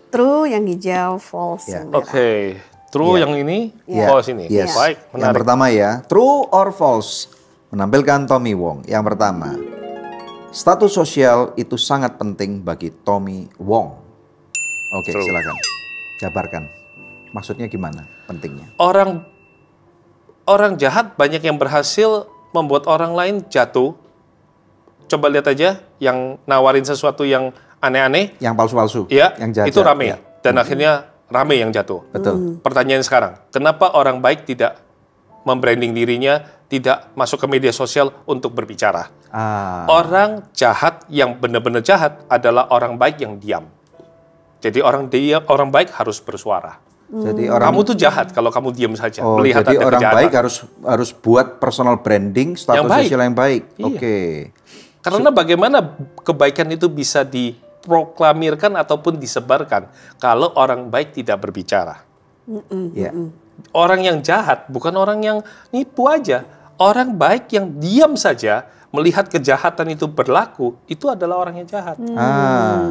True yang hijau, false yang merah. Oke. True yang ini, false ini. Yes. Baik, menarik. Yang pertama ya, true or false? Menampilkan Tommy Wong. Yang pertama, status sosial itu sangat penting bagi Tommy Wong. Oke, silakan. Jabarkan. Maksudnya gimana pentingnya? Orang jahat banyak yang berhasil membuat orang lain jatuh. Coba lihat aja yang nawarin sesuatu yang aneh-aneh. Yang palsu-palsu. Ya, yang jahat. itu rame. Ya. Dan akhirnya rame yang jatuh. Betul. Pertanyaan sekarang, kenapa orang baik tidak membranding dirinya, tidak masuk ke media sosial untuk berbicara? Orang jahat yang benar-benar jahat adalah orang baik yang diam. Jadi orang baik harus bersuara. Jadi Kamu tuh jahat kalau kamu diam saja. Melihat jadi ada orang kejahatan. baik harus buat personal branding, status sosial yang baik. Iya. Oke. Karena bagaimana kebaikan itu bisa diproklamirkan ataupun disebarkan kalau orang baik tidak berbicara. Ya. Orang yang jahat bukan orang yang nipu aja. Orang baik yang diam saja melihat kejahatan itu berlaku, itu adalah orang yang jahat.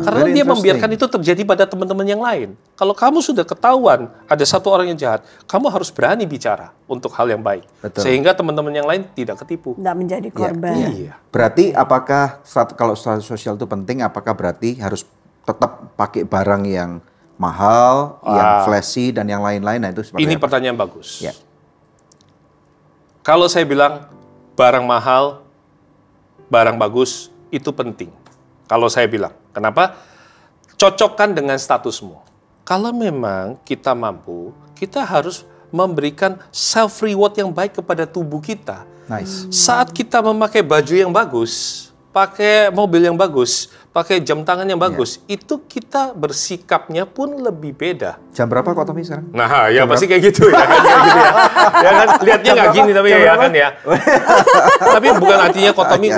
Karena dia membiarkan itu terjadi pada teman-teman yang lain. Kalau kamu sudah ketahuan ada satu orang yang jahat, kamu harus berani bicara untuk hal yang baik. Betul. Sehingga teman-teman yang lain tidak ketipu. Tidak menjadi korban. Iya. Berarti apakah kalau status sosial itu penting, apakah berarti harus tetap pakai barang yang mahal, yang flashy dan yang lain-lain? Nah, itu seperti Ini apa? pertanyaan bagus. Ya. Kalau saya bilang barang mahal, barang bagus, itu penting. Kalau saya bilang, kenapa? Cocokkan dengan statusmu. Kalau memang kita mampu, kita harus memberikan self-reward yang baik kepada tubuh kita. Nice. Saat kita memakai baju yang bagus, pakai mobil yang bagus, pakai jam tangan yang bagus, itu kita bersikapnya pun lebih beda. Jam berapa kok Tommy sekarang? Nah, ya pasti kayak gitu ya kan, kayak gitu ya. Ya kan, lihatnya nggak gini tapi ya kan ya. Tapi bukan artinya Kotomi,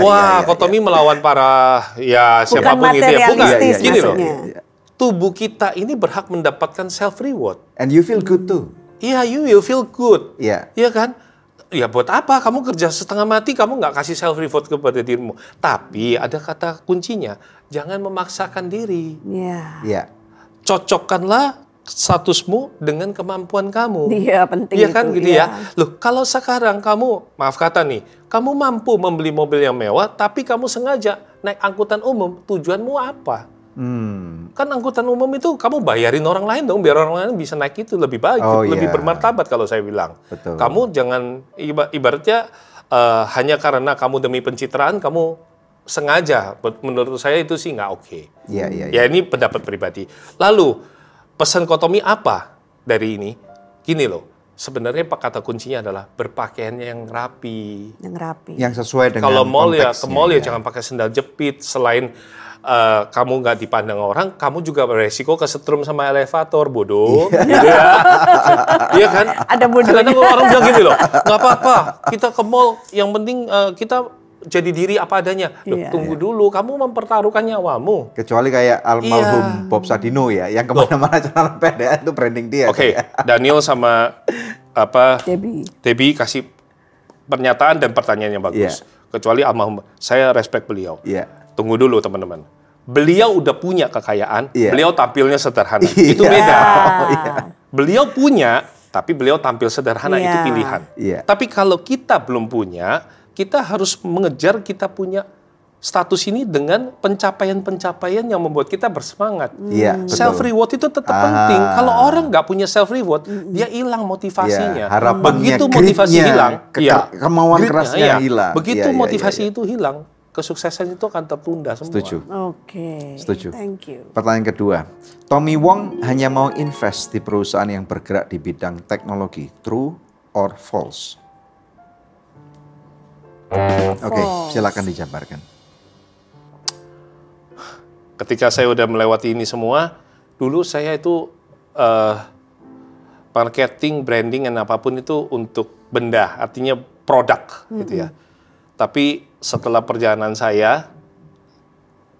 Kotomi melawan para ya siapapun gitu ya. Bukan, gini loh. Tubuh kita ini berhak mendapatkan self reward. And you feel good too. Iya, you will feel good. Iya. Iya kan? Ya buat apa? Kamu kerja setengah mati, kamu nggak kasih self reward kepada dirimu. Tapi ada kata kuncinya, jangan memaksakan diri. Iya. Iya. Cocokkanlah statusmu dengan kemampuan kamu. Iya, penting Iya kan itu, gitu iya. ya. Loh, kalau sekarang kamu, maaf kata nih, kamu mampu membeli mobil yang mewah, tapi kamu sengaja naik angkutan umum, tujuanmu apa? Kan angkutan umum itu kamu bayarin orang lain dong, biar orang lain bisa naik itu lebih baik, lebih bermartabat kalau saya bilang. Betul. Kamu jangan ibaratnya hanya karena kamu demi pencitraan kamu sengaja. Menurut saya itu sih nggak oke. Iya, iya. Ya ini pendapat pribadi. Lalu pesan Kotomi apa dari ini? Gini loh, sebenarnya kata kuncinya adalah berpakaiannya yang rapi. Yang rapi. Yang sesuai dengan Kalau mall ya ke konteksnya, mall ya ya. jangan pakai sendal jepit. Selain kamu nggak dipandang orang, kamu juga beresiko kesetrum sama elevator, bodoh. Gitu ya. Iya kan? Ada bodohnya. Kadang orang bilang gini loh, nggak apa-apa, kita ke mall, yang penting kita jadi diri apa adanya. Loh, tunggu dulu, kamu mempertaruhkan nyawamu. Kecuali kayak almarhum Bob Sadino ya, yang kemana-mana celana pendek itu branding dia. Oke, Daniel sama Debbie kasih pernyataan dan pertanyaan yang bagus. Kecuali almarhum, saya respect beliau. Iya. Tunggu dulu teman-teman. Beliau udah punya kekayaan, Iya. beliau tampilnya sederhana. Iya. Itu beda. Iya. Beliau punya, tapi beliau tampil sederhana, itu pilihan. Iya. Tapi kalau kita belum punya, kita harus mengejar kita punya status ini dengan pencapaian-pencapaian yang membuat kita bersemangat. Iya, betul. Self reward itu tetap penting. Kalau orang nggak punya self reward, dia hilang motivasinya. Iya, harapannya, Begitu motivasi gritnya, hilang, kemauan gritnya, kerasnya hilang. Begitu Iya, iya, motivasi iya. itu hilang, kesuksesan itu akan tertunda semua. Setuju. Oke. Setuju. Thank you. Pertanyaan kedua, Tommy Wong hanya mau invest di perusahaan yang bergerak di bidang teknologi, true or false? Oke, silakan dijabarkan. Ketika saya udah melewati ini semua, dulu saya itu marketing, branding, dan apapun itu untuk benda, artinya produk, gitu ya. Tapi setelah perjalanan saya,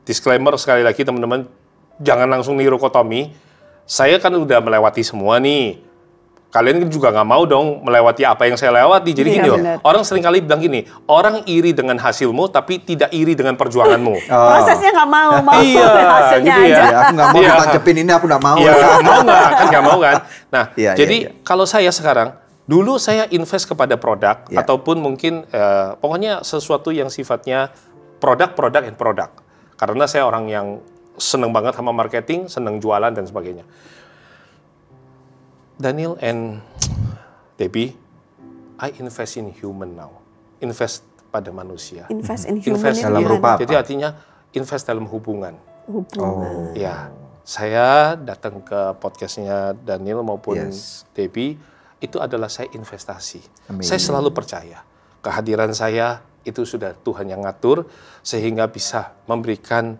disclaimer sekali lagi teman-teman, jangan langsung niru Kotomi. Saya kan udah melewati semua nih. kalian juga nggak mau dong melewati apa yang saya lewati. Jadi gini loh, orang sering kali bilang gini, orang iri dengan hasilmu tapi tidak iri dengan perjuanganmu. Prosesnya nggak mau hasilnya gitu aja. Ya, aku nggak mau tancepin ini, aku nggak mau. Iya, nggak mau kan. Nah, jadi kalau saya sekarang, dulu saya invest kepada produk ataupun mungkin pokoknya sesuatu yang sifatnya produk. Karena saya orang yang seneng banget sama marketing, seneng jualan dan sebagainya. Daniel and Debbie, I invest in human now. Invest pada manusia. Invest in human. Invest dalam rupa apa? Jadi artinya invest dalam hubungan. Ya, saya datang ke podcastnya Daniel maupun Debbie, itu adalah saya investasi. Saya selalu percaya kehadiran saya itu sudah Tuhan yang ngatur sehingga bisa memberikan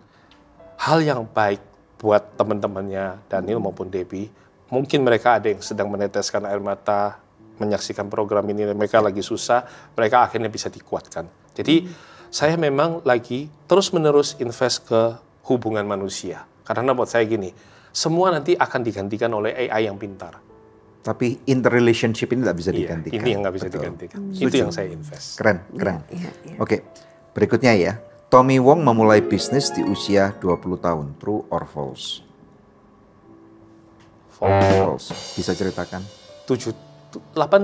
hal yang baik buat teman-temannya Daniel maupun Debbie. Mungkin mereka ada yang sedang meneteskan air mata, menyaksikan program ini, mereka lagi susah, mereka akhirnya bisa dikuatkan. Jadi saya memang lagi terus-menerus invest ke hubungan manusia. Karena buat saya gini, semua nanti akan digantikan oleh AI yang pintar. Tapi interrelationship ini tidak bisa digantikan. Ini yang nggak bisa digantikan. Itu yang saya invest. Keren. Oke, berikutnya ya. Tommy Wong memulai bisnis di usia 20 tahun. True or false? False. Bisa ceritakan? 8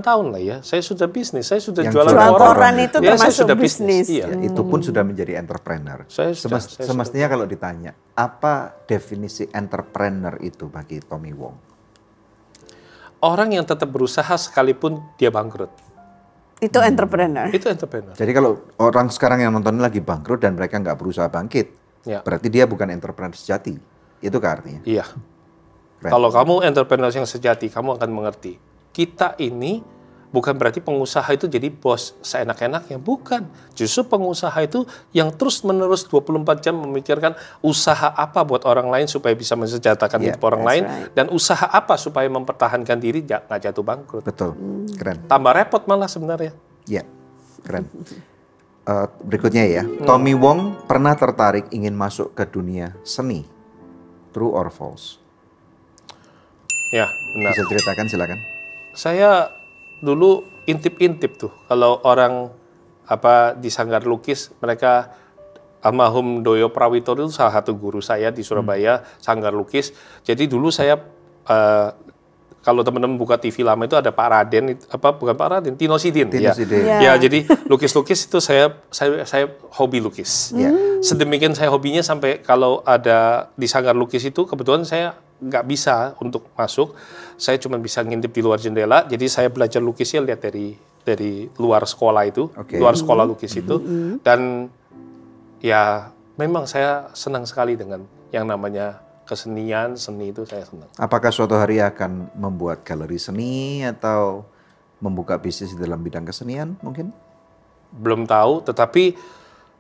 tahun lah ya. Saya sudah bisnis, saya sudah Yang jualan koran itu ya, saya termasuk sudah bisnis. Iya. Itu pun sudah menjadi entrepreneur. Semestinya kalau ditanya, apa definisi entrepreneur itu bagi Tommy Wong? Orang yang tetap berusaha sekalipun dia bangkrut. Itu entrepreneur. Itu entrepreneur. Jadi kalau orang sekarang yang nonton lagi bangkrut dan mereka nggak berusaha bangkit, berarti dia bukan entrepreneur sejati. Itu kan artinya? Iya. Kalau kamu entrepreneur yang sejati, kamu akan mengerti. Kita ini bukan berarti pengusaha itu jadi bos seenak-enaknya. Bukan. Justru pengusaha itu yang terus-menerus 24 jam memikirkan usaha apa buat orang lain supaya bisa mensejahterakan hidup orang lain. Dan usaha apa supaya mempertahankan diri nggak jatuh bangkrut. Betul. Keren. Tambah repot malah sebenarnya. Iya. Keren. Berikutnya ya. Tommy Wong pernah tertarik ingin masuk ke dunia seni. True or false? Ya, benar. Bisa ceritakan, silakan. Saya dulu intip-intip tuh kalau orang di Sanggar Lukis, mereka almarhum Doyo Prawito itu salah satu guru saya di Surabaya, Sanggar Lukis. Jadi dulu saya kalau teman-teman buka TV lama itu ada Pak Raden, bukan Pak Raden, Tino Sidin. Ya, jadi lukis-lukis itu saya hobi lukis. Sedemikian saya hobinya sampai kalau ada di Sanggar Lukis itu kebetulan saya nggak bisa untuk masuk, saya cuma bisa ngintip di luar jendela. Jadi saya belajar lukisnya lihat dari luar sekolah itu, luar sekolah lukis itu. Dan ya memang saya senang sekali dengan yang namanya kesenian, seni itu saya senang. Apakah suatu hari akan membuat galeri seni atau membuka bisnis dalam bidang kesenian mungkin? Belum tahu, tetapi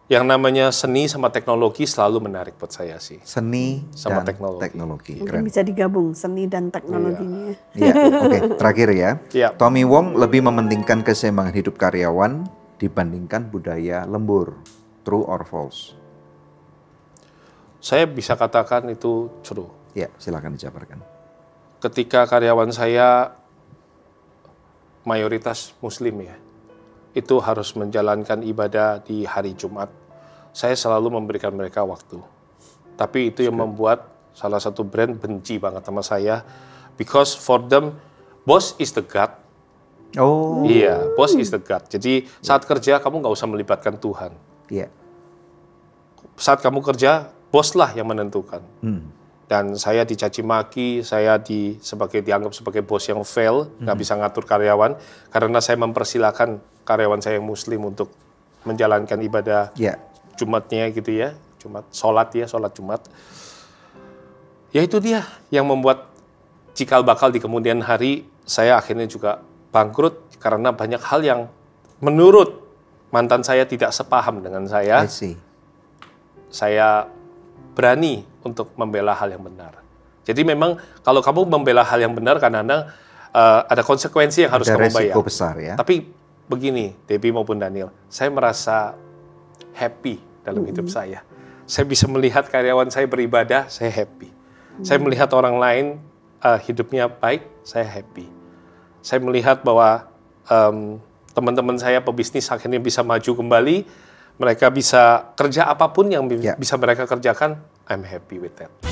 yang namanya seni sama teknologi selalu menarik buat saya sih. Seni sama dan teknologi. Mungkin bisa digabung seni dan teknologinya. Iya, oke. Terakhir ya. Tommy Wong lebih mementingkan keseimbangan hidup karyawan dibandingkan budaya lembur. True or false? Saya bisa katakan itu true. Ya, silakan dijabarkan. Ketika karyawan saya mayoritas Muslim ya, itu harus menjalankan ibadah di hari Jumat. Saya selalu memberikan mereka waktu. Tapi itu yang membuat salah satu brand benci banget sama saya. Because for them, boss is the God. Oh. Iya, boss is the God. Jadi saat kerja kamu nggak usah melibatkan Tuhan. Iya. Saat kamu kerja, bos lah yang menentukan. Dan saya dicaci maki, saya dianggap sebagai bos yang fail, nggak bisa ngatur karyawan, karena saya mempersilahkan karyawan saya yang Muslim untuk menjalankan ibadah Jumatnya gitu ya, sholat Jumat. Ya itu dia yang membuat cikal bakal di kemudian hari saya akhirnya juga bangkrut karena banyak hal yang menurut mantan saya tidak sepaham dengan saya. Saya berani untuk membela hal yang benar. Jadi memang kalau kamu membela hal yang benar, kadang-kadang ada konsekuensi yang harus kamu bayar. Resiko besar ya. Tapi begini, Debbie maupun Daniel, saya merasa happy dalam hidup saya. Saya bisa melihat karyawan saya beribadah, saya happy. Saya melihat orang lain hidupnya baik, saya happy. saya melihat bahwa teman-teman saya pebisnis akhirnya bisa maju kembali, mereka bisa kerja apapun yang bisa mereka kerjakan, I'm happy with that.